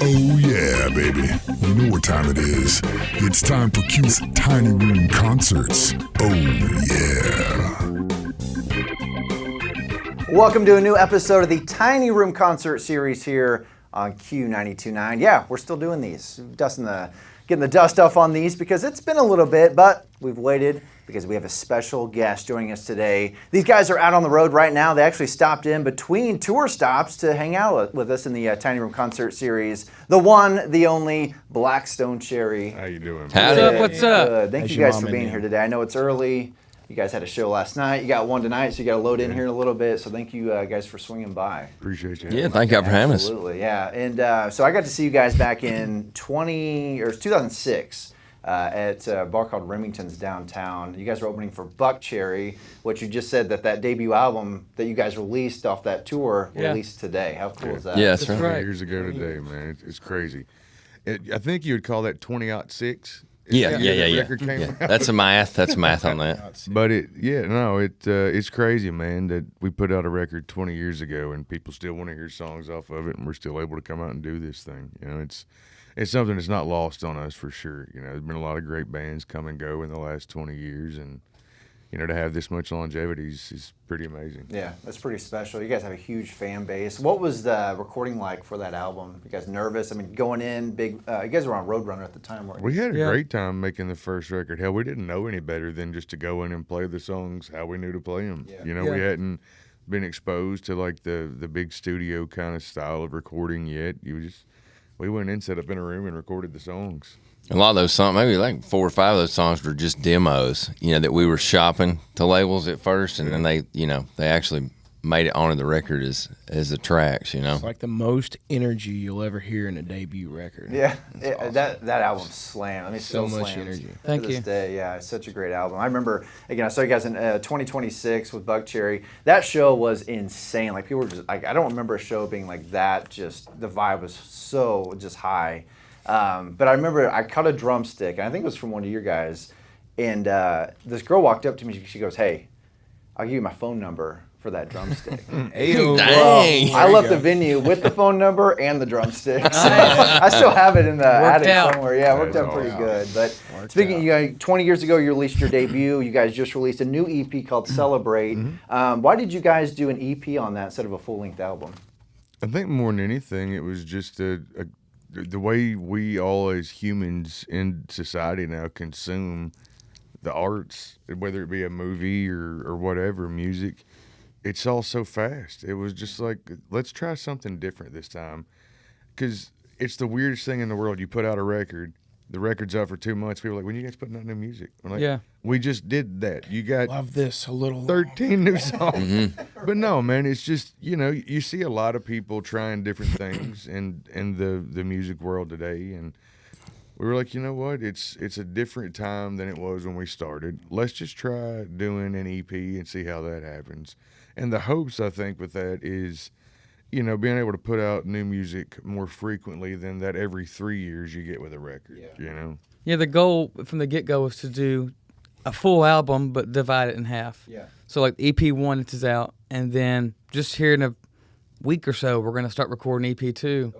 Oh yeah, baby. You know what time it is. It's time for Q's Tiny Room Concerts. Oh yeah. Welcome to a new episode of the Tiny Room Concert Series here on Q92.9. Yeah, we're still doing these. Getting the dust off on these because it's been a little bit, but we've waited because we have a special guest joining us today. These guys are out on the road right now. They actually stopped in between tour stops to hang out with us in the Tiny Room Concert Series. The one, the only, Blackstone Cherry. How you doing? What's up? Good. Thank you guys for being here today. I know it's early. You guys had a show last night. You got one tonight, so you got to load in here in a little bit. So thank you guys for swinging by. Appreciate you. Yeah, thank you for having us. Absolutely, yeah. And so I got to see you guys back in 2006 at a bar called Remington's downtown. You guys were opening for Buck Cherry, which you just said that debut album that you guys released off that tour released today. How cool is that? Yeah, that's right. Years ago today, man. It's crazy. I think you would call that 2006. Yeah. Record came out. That's math on that. But it's crazy, man, that we put out a record 20 years ago and people still want to hear songs off of it, and we're still able to come out and do this thing. You know, it's something that's not lost on us for sure. You know, there's been a lot of great bands come and go in the last 20 years, and you know, to have this much longevity is pretty amazing. Yeah, that's pretty special. You guys have a huge fan base. What was the recording like for that album? You guys nervous? I mean, going in big. You guys were on Roadrunner at the time, weren't you? We had a great time making the first record. Hell, we didn't know any better than just to go in and play the songs how we knew to play them. Yeah. You know, we hadn't been exposed to like the big studio kind of style of recording yet. We went in, set up in a room, and recorded the songs. A lot of those songs, maybe like 4 or 5 of those songs were just demos, you know, that we were shopping to labels at first, and then they actually made it onto the record as the tracks, you know. It's like the most energy you'll ever hear in a debut record. Yeah, awesome. that album slammed. I mean, so still much slams energy. to this day. Yeah, it's such a great album. I remember, again, I saw you guys in 2026 with Buck Cherry. That show was insane. Like, people were just, like, I don't remember a show being like that. Just, the vibe was so just high. But I remember I caught a drumstick, and I think it was from one of your guys, and this girl walked up to me. She goes, "Hey, I'll give you my phone number for that drumstick." Dang. I left the venue with the phone number and the drumsticks. I still have it in the attic somewhere. Yeah, it worked out pretty good. But speaking, you guys, 20 years ago, you released your debut. You guys just released a new EP called Celebrate. Why did you guys do an EP on that instead of a full-length album? I think more than anything, it was just the way we all as humans in society now consume the arts, whether it be a movie or whatever, music, it's all so fast. It was just like, let's try something different this time. Because it's the weirdest thing in the world. You put out a record, the record's out for 2 months, people are like, when are you guys putting out new music? I'm like, we just did that. You got Love this a little 13 new songs. But no, man, it's just, you know, you see a lot of people trying different things in the music world today, and we were like, you know what, it's a different time than it was when we started. Let's just try doing an EP and see how that happens. And the hopes, I think, with that is, you know, being able to put out new music more frequently than that every 3 years you get with a record, you know? Yeah, the goal from the get-go was to do a full album, but divide it in half. Yeah. So, like, EP 1 is out, and then just here in a week or so, we're going to start recording EP 2,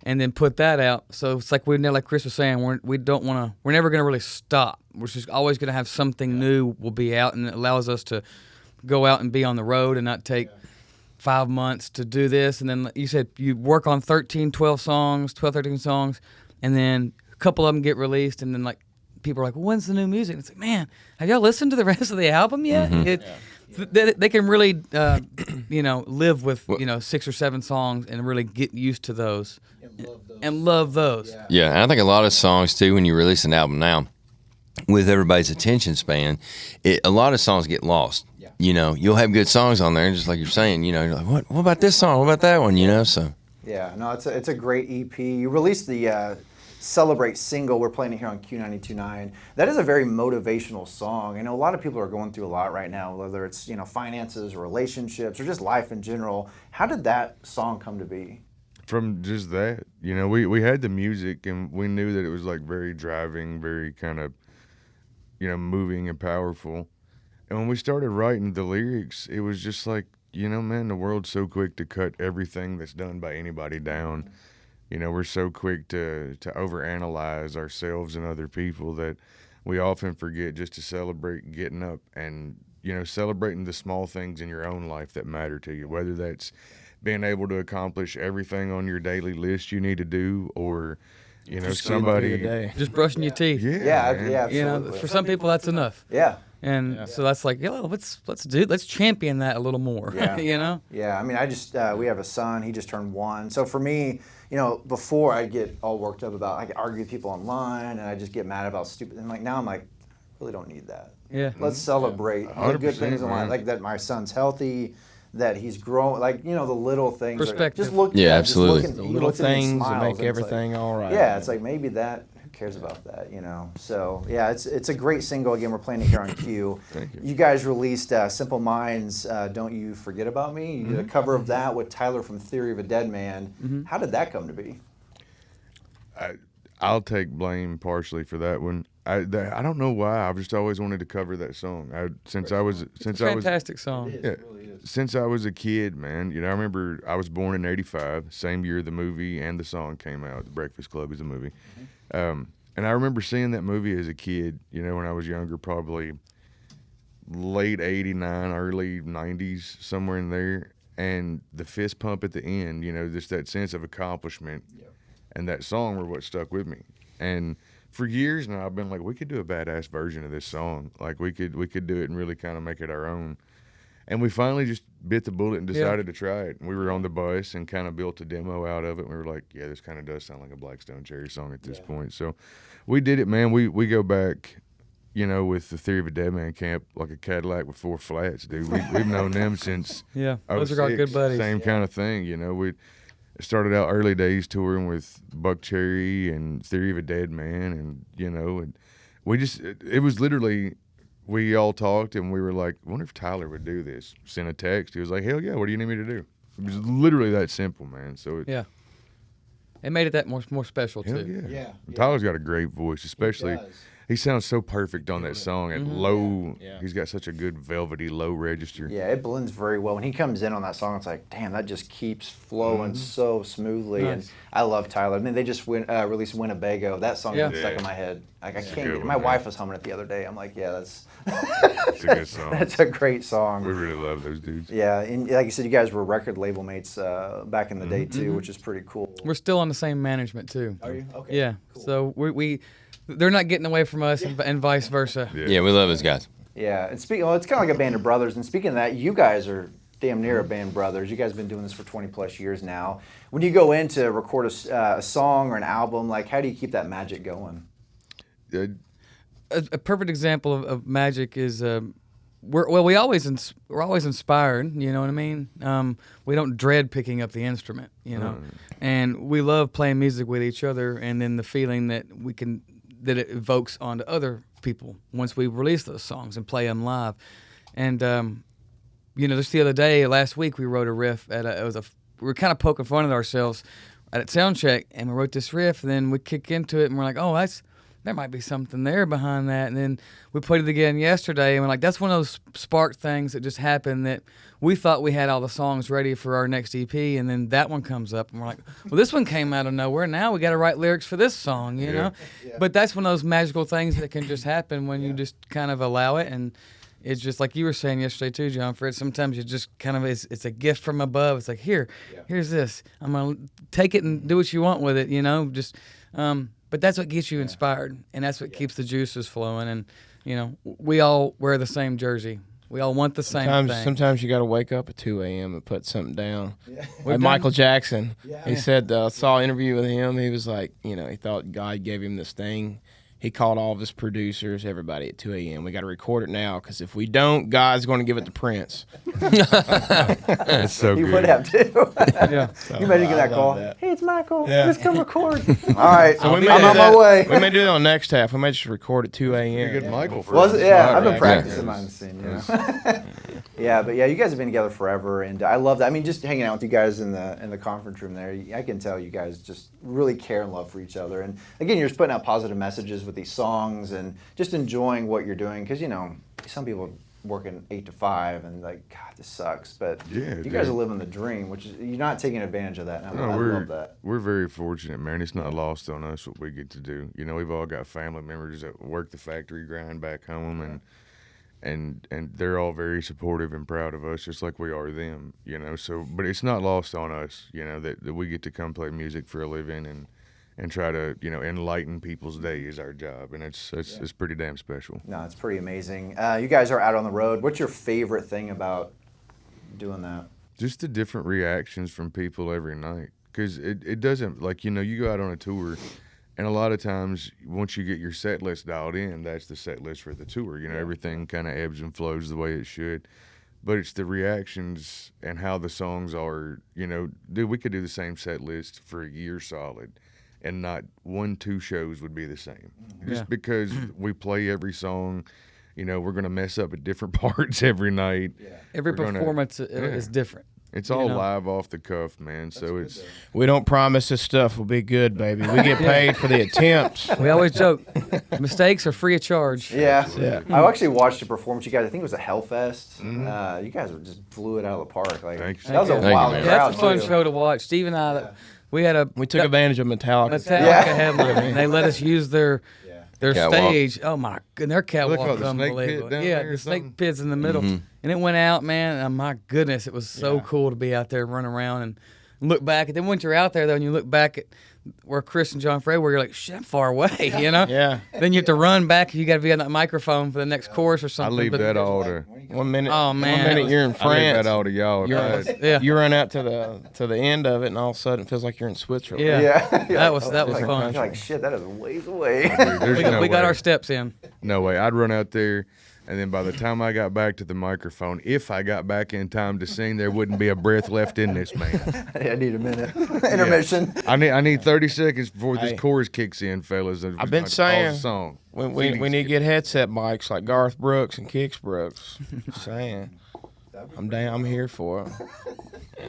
and then put that out. So it's like like Chris was saying, we're never going to really stop. We're just always going to have something new will be out, and it allows us to go out and be on the road and not take 5 months to do this. And then you said you work on 13 songs, and then a couple of them get released, and then like people are like, well, when's the new music? And it's like, man, have y'all listened to the rest of the album yet? They can really live with 6 or 7 songs and really get used to those and love those. Yeah, and I think a lot of songs too, when you release an album now, with everybody's attention span, a lot of songs get lost. You know, you'll have good songs on there, just like you're saying, you know, you're like, what about this song? What about that one? You know, so. Yeah, no, it's a great EP. You released the Celebrate single. We're playing it here on Q92.9. That is a very motivational song. I know a lot of people are going through a lot right now, whether it's, you know, finances or relationships or just life in general. How did that song come to be? From just that, you know, we had the music and we knew that it was like very driving, very kind of, you know, moving and powerful. And when we started writing the lyrics, it was just like, you know, man, the world's so quick to cut everything that's done by anybody down. You know, we're so quick to overanalyze ourselves and other people that we often forget just to celebrate getting up and, you know, celebrating the small things in your own life that matter to you, whether that's being able to accomplish everything on your daily list you need to do, or, you know, Just getting through the somebody. day. Just brushing your teeth. Yeah, Yeah, man. yeah, You know, absolutely. for some people that's enough. Yeah. And so that's like, let's champion that a little more. Yeah. You know? Yeah, I mean, I just we have a son. He just turned 1. So for me, you know, before I get all worked up about, I argue with people online, and I just get mad about stupid. And like now, I'm like, I really don't need that. Yeah. Let's celebrate the good 100%, things in life, man. like that my son's healthy, that he's growing, like, you know, the little things. Perspective. Just look. Yeah, just absolutely. look at- The he little looks at me and things that smiles, make and it's like- everything all right. Yeah, it's like maybe that. Who cares about that? You know. So yeah, it's a great single. Again, we're playing it here on Q. Thank you. You guys released Simple Minds. Don't You Forget About Me. You did a cover of that with Tyler from Theory of a Dead Man. How did that come to be? I'll take blame partially for that one. I don't know why. I've just always wanted to cover that song. Since I was Fantastic song. yeah, since I was a kid, man. You know, I remember I was born in '85, same year the movie and the song came out. The Breakfast Club is a movie, and I remember seeing that movie as a kid. You know, when I was younger, probably late '89, early '90s, somewhere in there. And the fist pump at the end, you know, just that sense of accomplishment, and that song were what stuck with me. And for years now, I've been like, we could do a badass version of this song. Like we could do it and really kind of make it our own. And we finally just bit the bullet and decided to try it. And we were on the bus and kind of built a demo out of it. And we were like, yeah, this kind of does sound like a Blackstone Cherry song at this point. So we did it, man. We go back, you know, with the Theory of a Dead Man camp, like a Cadillac with 4 flats, dude. We've known them since Yeah. Those are our good 06, buddies. Same kind of thing, you know. We started out early days touring with Buck Cherry and Theory of a Dead Man, and you know, and we just it was literally we all talked and we were like, I wonder if Tyler would do this. Sent a text. He was like, hell yeah, what do you need me to do? It was literally that simple, man. So it, Yeah. It made it that more special hell too. yeah. And Tyler's got a great voice, especially. He sounds so perfect on that song at low. Yeah. He's got such a good velvety low register. Yeah, it blends very well. When he comes in on that song, it's like, damn, that just keeps flowing so smoothly. Nice. And I love Tyler. I mean, they just released Winnebago. That song Yeah. is stuck in my head. Like I can't. good one, My man. wife was humming it the other day. I'm like, yeah, that's It's a good song. that's a great song. We really love those dudes. Yeah, and like you said, you guys were record label mates back in the day too, which is pretty cool. We're still on the same management too. Are you? Okay. Yeah. So we they're not getting away from us and vice versa. Yeah, we love those guys. Yeah, and speaking, well, it's kind of like a band of brothers. And speaking of that, you guys are damn near a band of brothers. You guys have been doing this for 20 plus years now. When you go in to record a song or an album, like how do you keep that magic going? A perfect example of magic is we're always inspired. You know what I mean? We don't dread picking up the instrument. You know, and we love playing music with each other, and then the feeling that that it evokes onto other people once we release those songs and play them live. And you know, just the other day, last week, we wrote a riff we were kind of poking fun at ourselves at sound check, and we wrote this riff, and then we kick into it, and we're like, oh, there might be something there behind that. And then we played it again yesterday, and we're like, that's one of those spark things that just happened that we thought we had all the songs ready for our next EP, and then that one comes up, and we're like, well, this one came out of nowhere. Now we got to write lyrics for this song, you know? But that's one of those magical things that can just happen when you just kind of allow it. And it's just like you were saying yesterday too, John Fred, sometimes you just kind of, it's a gift from above. It's like, here's this. I'm going to take it and do what you want with it, you know? Just, but that's what gets you inspired, and that's what keeps the juices flowing. And, you know, we all wear the same jersey. We all want the same thing. Sometimes you got to wake up at 2 a.m. and put something down. Like Michael Jackson. He said, saw an interview with him. He was like, you know, he thought God gave him this thing. He called all of his producers, everybody at 2 a.m. We got to record it now because if we don't, God's going to give it to Prince. That's so You good. would have to. Yeah. You imagine get that love call. that. Hey, it's Michael. Yeah. Let's come record. All right, So we I'm may on do my that- way. We may do that on next half. We may just record at 2 You're a.m. good, Michael. For Was us. it? Yeah, I've been Yeah. practicing behind the scene. Yeah. Yeah, but yeah, you guys have been together forever, and I love that. I mean, just hanging out with you guys in the conference room there, I can tell you guys just really care and love for each other. And again, you're just putting out positive messages with these songs and just enjoying what you're doing, because you know some people working 8 to 5 and like, God, this sucks. But Yeah, you guys dude. are living the dream, which is you're not taking advantage of that. And No, I we're love that. we're very fortunate, man. It's not lost on us what we get to do. We've all got family members that work the factory grind back home, and they're all very supportive and proud of us, just like we are them. So, but it's not lost on us, that we get to come play music for a living and try to enlighten people's day is our job, and it's pretty damn special. No, it's pretty amazing. You guys are out on the road. What's your favorite thing about doing that? Just the different reactions from people every night, because it doesn't, like, you go out on a tour, and a lot of times once you get your set list dialed in, that's the set list for the tour. Everything kind of ebbs and flows the way it should, but it's the reactions and how the songs are. Dude, we could do the same set list for a year solid, and not 1-2 shows would be the same. Just because we play every song, we're going to mess up at different parts every night. Yeah. Every performance is different. It's all live off the cuff, man. So We don't promise this stuff will be good, baby. We get paid for the attempts. We always joke, mistakes are free of charge. Yeah. Yeah. I actually watched a performance you guys. I think it was a Hellfest. You guys just blew it out of the park. Like Thanks. that was a Thank you, wild man. crowd. That's a fun too. show to watch. Steve and I, We took advantage of Metallica. Metallica headline, and they let us use their Catwalk. stage. Oh my god, their catwalk like was the snake pit unbelievable. down Yeah, there or the snake something? pit's in the middle, and it went out, man. And my goodness, it was so cool to be out there, run around and look back. And then once you're out there, though, and you look back at where Chris and John Frey were, you're like, shit, I'm far away, Yeah. Then you have to run back. You got to be on that microphone for the next chorus or I something. leave but- that all to. 1 minute. Oh, man, 1 it minute was- you're in I leave France. that all to y'all. Yeah, You run out to the end of it, and all of a sudden it feels like you're in Switzerland. yeah. Yeah. That was Like, fun. You're like, shit, that is ways away. Dude, there's no We got way. our steps in. No way. I'd run out there, and then by the time I got back to the microphone, if I got back in time to sing, there wouldn't be a breath left in this man. I need a minute. Intermission. I need 30 seconds before this Hey. chorus kicks in, fellas. I've been saying- song. We need to get headset mics like Garth Brooks and Kix Brooks. Just saying. I'm down. I'm here for it.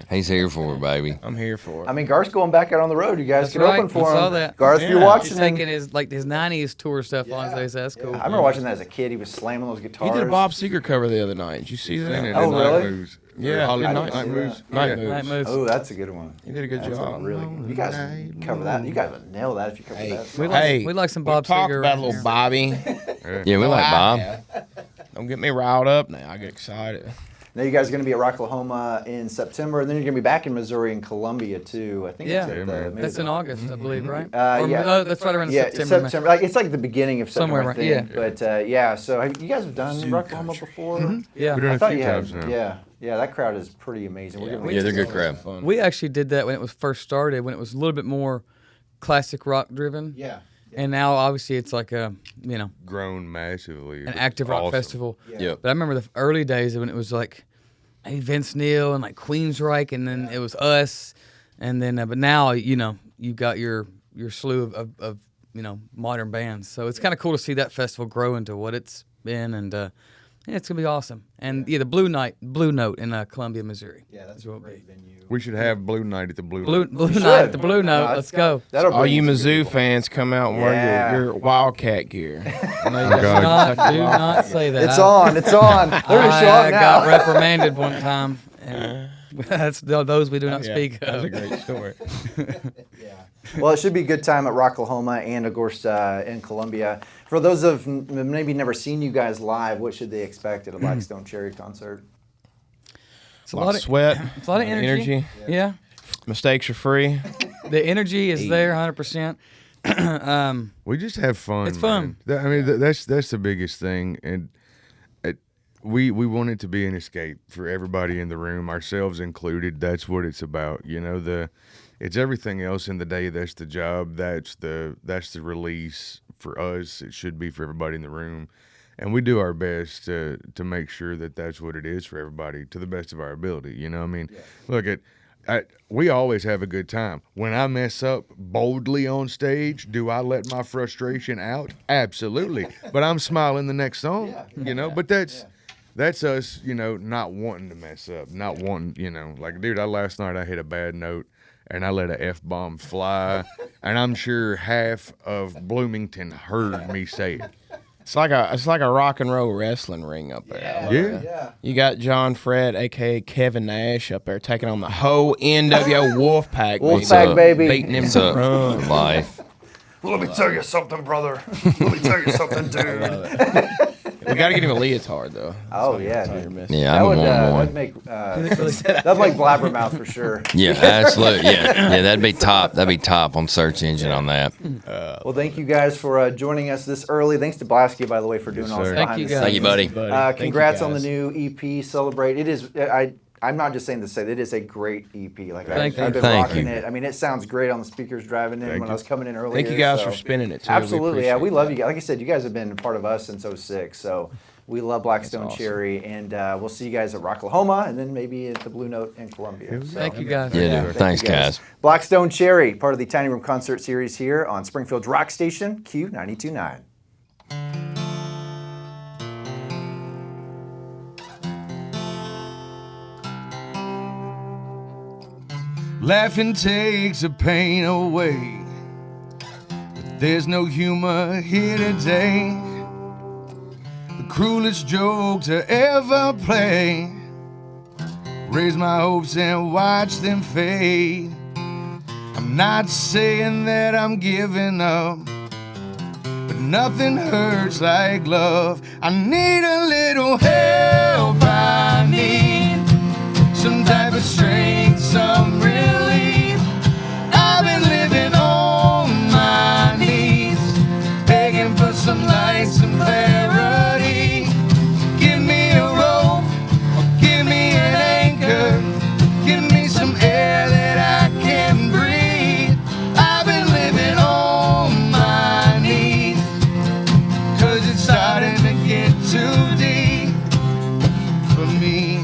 He's here for it, baby. I'm here for it. I mean, Garth's going back out on the road. You guys That's can right. open for I him. saw that. Garth, if you're Yeah. watching, He's taking his 90s tour stuff on, so that's cool. I remember watching that as a kid. He was slamming those He guitars. did a Bob Seger cover the other night. Did you see And that? then Oh, Night really? Moves. Yeah, Hollywood Night Night Moves. Moves. Night Yeah. Moves. Night moves. Oh, that's a good one. You did a good That's job. really good. You guys cover that. You guys would nail that if you cover that. We like, Hey, we like some we Bob talked Seger. about around little here. Bobby. Yeah, we like Bob. Don't get me riled up now. I get excited. Now you guys are going to be at Rocklahoma in September, and then you're going to be back in Missouri and Columbia too. I think. Yeah. it's at Yeah, the- man. maybe That's the- in August, I believe, right? yeah. No, that's right around Yeah, September. September. Like, it's like the beginning of September, Somewhere I think. around- But yeah, so you guys have done Rocklahoma before? Yeah. We've done I it thought a few you had. times now. Yeah, that crowd is pretty amazing. We're gonna Yeah, they're good crowd. Fun. We actually did that when it was first started, when it was a little bit more classic rock driven. Yeah. And now obviously it's like a, Grown massively. an active rock Awesome. festival. Yep. But I remember the early days when it was like maybe Vince Neil and like Queensryche, and then it was us, and then but now you've got your slew of modern bands. So it's kind of cool to see that festival grow into what it's been, and it's gonna be awesome. And the Blue Note in Columbia, Missouri. Yeah, that's is a what it'll great be. venue. We should have Blue Night at the Blue Blue Note. Night at the Blue Note. Let's go. That'll All bring you some good Mizzou people. fans, come out and wear Yeah. your Wildcat gear. I know you God. guys Do not say that. It's on. It's on. They're gonna show I up got now. reprimanded one time. And that's those we do not Yeah, speak that's of. a great story. Well, it should be a good time at Rocklahoma and, of course, in Columbia. For those of maybe never seen you guys live, what should they expect at a Blackstone Cherry concert? It's A lot of sweat. It's a lot of energy. Yeah. Mistakes are free. The energy is there 100%. We just have fun. It's fun. Man. That's the biggest thing, and we want it to be an escape for everybody in the room, ourselves included. That's what it's about. It's everything else in the day. That's the job. That's the release for us. It should be for everybody in the room, and we do our best to make sure that that's what it is for everybody to the best of our ability. Look at. We always have a good time. When I mess up boldly on stage, do I let my frustration out? Absolutely. But I'm smiling the next song, But that's us, not wanting to mess up, not wanting, like, dude, last night I hit a bad note and I let a F-bomb fly, and I'm sure half of Bloomington heard me say it. It's like a rock and roll wrestling ring up there. Yeah. You got John Fred, aka Kevin Nash, up there taking on the whole NWO Wolfpack. Wolfpack, baby. Beating him It's to a run. life. Let me tell you something, brother. Let me tell you something, dude. We got to get him a leotard though. Oh, yeah, That's all dude. you're missing. Yeah, That I'm would, a one. that'd make blabbermouth for sure. Yeah, absolutely. Yeah, that'd be top. That'd be top on search engine on that. Well, thank you guys for joining us this early. Thanks to Blasky, by the way, for doing all this sir. behind Thank you, the guys. Thank you, buddy. Thank you, Congrats on the guys. new EP, Celebrate. It is, I'm not just saying this, it is a great EP. Like Thank I've you. been Thank rocking you. it. I mean, it sounds great on the speakers driving in when I was coming in earlier. Thank you guys so- for spinning it too. We Absolutely, yeah, we appreciate love that. you guys. Like I said, you guys have been a part of us since '06, so we love Blackstone awesome. Cherry, and we'll see you guys at Rocklahoma, and then maybe at the Blue Note in Columbia. So, Thank you, guys. Yeah, thank thanks, you guys. Blackstone Cherry, part of the Tiny Room Concert Series here on Springfield's Rock Station, Q92.9. Laughing takes the pain away, but there's no humor here today. The cruelest joke to ever play. Raise my hopes and watch them fade. I'm not saying that I'm giving up, but nothing hurts like love. I need a little help, I need some type of strength, some relief. I've been living on my knees, begging for some light, some clarity. Give me a rope, or give me an anchor. Give me some air that I can breathe. I've been living on my knees, 'cause it's starting to get too deep for me.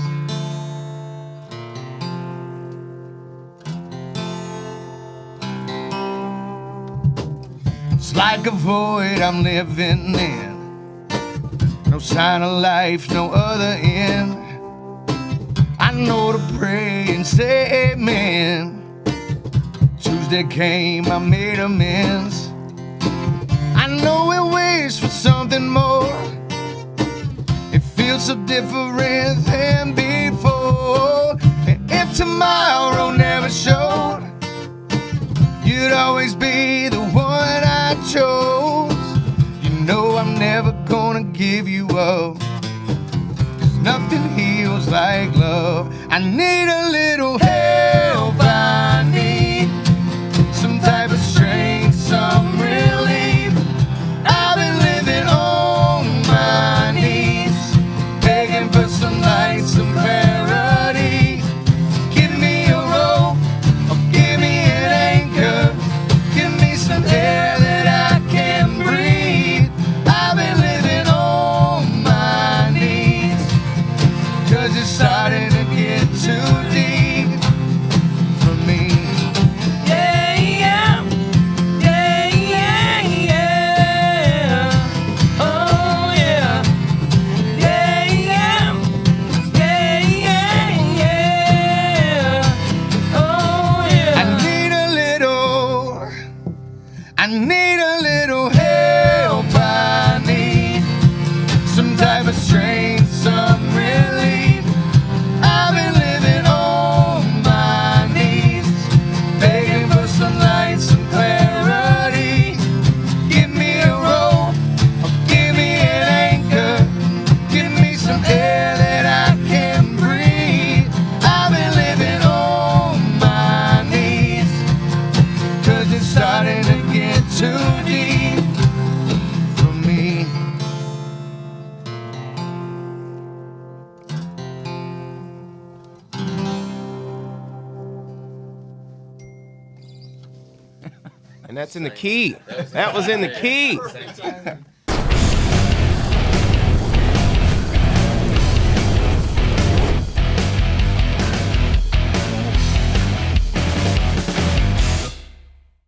It's like a void I'm living in. No sign of life, no other end. I know to pray and say amen. Tuesday came, I made amends. I know we wish for something more. It feels so different than before. And if tomorrow never showed, you'd always be the one I chose. You know I'm never gonna give you up, 'cause nothing heals like love. I need a little help, I need some type of strength, some relief. I've been living on my knees, begging for some light, some clarity. Give me a rope, or give me an anchor. Give me some air that I can breathe. I've been living on my knees, 'cause it's starting to get too deep for me. Yeah, yeah, yeah, yeah, yeah. Oh yeah, yeah, yeah, yeah, yeah, yeah. Oh yeah. I need a little help. I need some type of strength, some relief. I've been living on my knees, begging for some light, some clarity. Give me a rope, or give me an anchor. Give me some air that I can breathe. I've been living on my knees, 'cause it's starting to get too deep for me. And that's in the key. That was in the key.